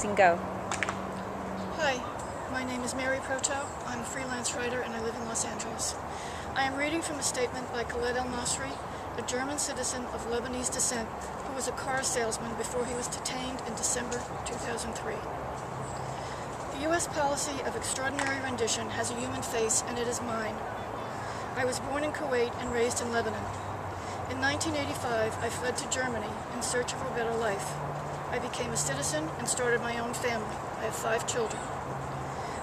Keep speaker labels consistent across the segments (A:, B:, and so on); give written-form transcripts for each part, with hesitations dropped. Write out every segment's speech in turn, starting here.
A: and go.
B: Hi, my name is Proteau. I'm a freelance writer and I live in Los Angeles. I am reading from a statement by Khaled El-Nasri, a German citizen of Lebanese descent who was a car salesman before he was detained in December 2003. The U.S. policy of extraordinary rendition has a human face, and it is mine. I was born in Kuwait and raised in Lebanon. In 1985, I fled to Germany in search of a better life. I became a citizen and started my own family. I have 5 children.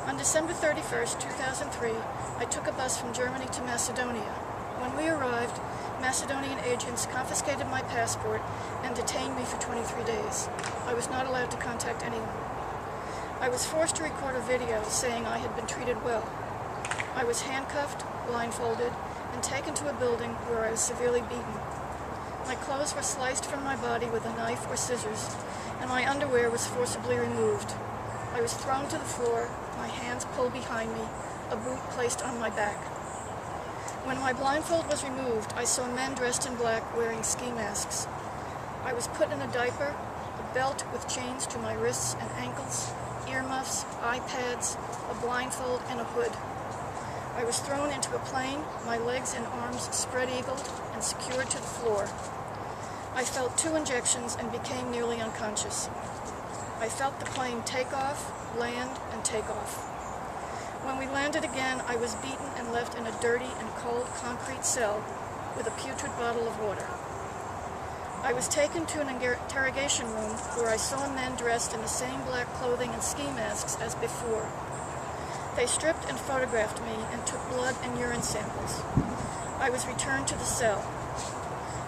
B: On December 31st, 2003, I took a bus from Germany to Macedonia. When we arrived, Macedonian agents confiscated my passport and detained me for 23 days. I was not allowed to contact anyone. I was forced to record a video saying I had been treated well. I was handcuffed, blindfolded, and taken to a building where I was severely beaten. My clothes were sliced from my body with a knife or scissors, and my underwear was forcibly removed. I was thrown to the floor, my hands pulled behind me, a boot placed on my back. When my blindfold was removed, I saw men dressed in black wearing ski masks. I was put in a diaper, a belt with chains to my wrists and ankles, earmuffs, iPads, a blindfold, and a hood. I was thrown into a plane, my legs and arms spread-eagled and secured to the floor. I felt 2 injections and became nearly unconscious. I felt the plane take off, land, and take off. When we landed again, I was beaten and left in a dirty and cold concrete cell with a putrid bottle of water. I was taken to an interrogation room where I saw men dressed in the same black clothing and ski masks as before. They stripped and photographed me and took blood and urine samples. I was returned to the cell.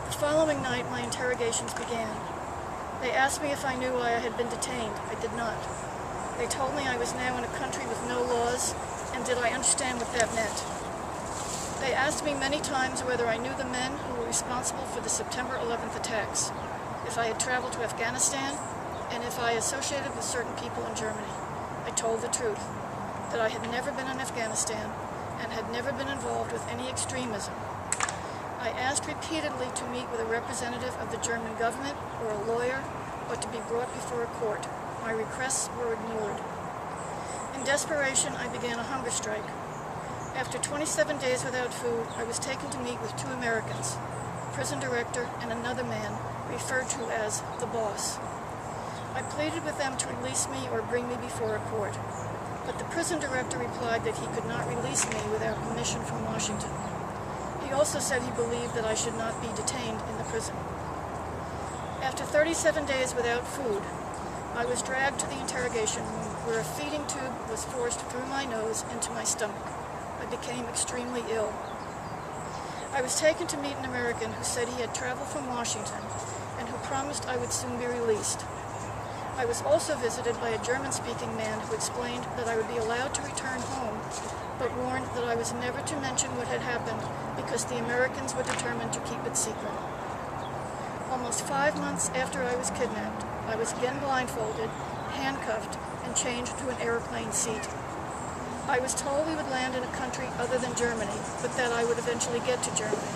B: The following night, my interrogations began. They asked me if I knew why I had been detained. I did not. They told me I was now in a country with no laws, and did I understand what that meant. They asked me many times whether I knew the men who were responsible for the September 11th attacks, if I had traveled to Afghanistan, and if I associated with certain people in Germany. I told the truth, that I had never been in Afghanistan and had never been involved with any extremism. I asked repeatedly to meet with a representative of the German government or a lawyer, or to be brought before a court. My requests were ignored. In desperation, I began a hunger strike. After 27 days without food, I was taken to meet with 2 Americans, a prison director and another man referred to as the boss. I pleaded with them to release me or bring me before a court, but the prison director replied that he could not release me without permission from Washington. He also said he believed that I should not be detained in the prison. After 37 days without food, I was dragged to the interrogation room where a feeding tube was forced through my nose into my stomach. I became extremely ill. I was taken to meet an American who said he had traveled from Washington and who promised I would soon be released. I was also visited by a German-speaking man who explained that I would be allowed to return home, but warned that I was never to mention what had happened because the Americans were determined to keep it secret. Almost 5 months after I was kidnapped, I was again blindfolded, handcuffed, and changed to an airplane seat. I was told we would land in a country other than Germany, but that I would eventually get to Germany.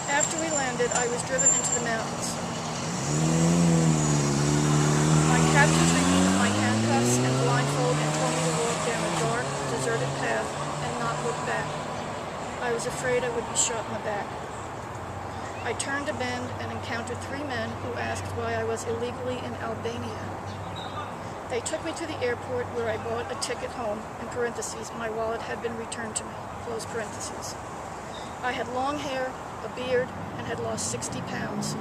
B: After we landed, I was driven into the mountains. My captors removed my handcuffs and blindfold and told me to walk down a dark, deserted path and not look back. I was afraid I would be shot in the back. I turned a bend and encountered 3 men who asked why I was illegally in Albania. They took me to the airport where I bought a ticket home, in parentheses, my wallet had been returned to me, close parentheses. I had long hair, a beard, and had lost 60 pounds.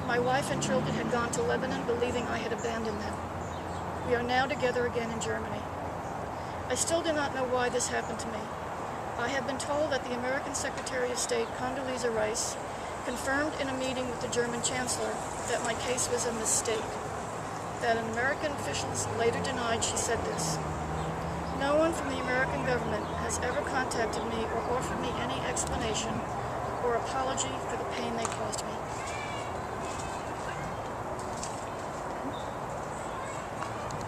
B: My wife and children had gone to Lebanon believing I had abandoned them. We are now together again in Germany. I still do not know why this happened to me. I have been told that the American Secretary of State, Condoleezza Rice, confirmed in a meeting with the German Chancellor that my case was a mistake. That an American officials later denied she said this. No one from the American government has ever contacted me or offered me any explanation or apology for the pain they caused me.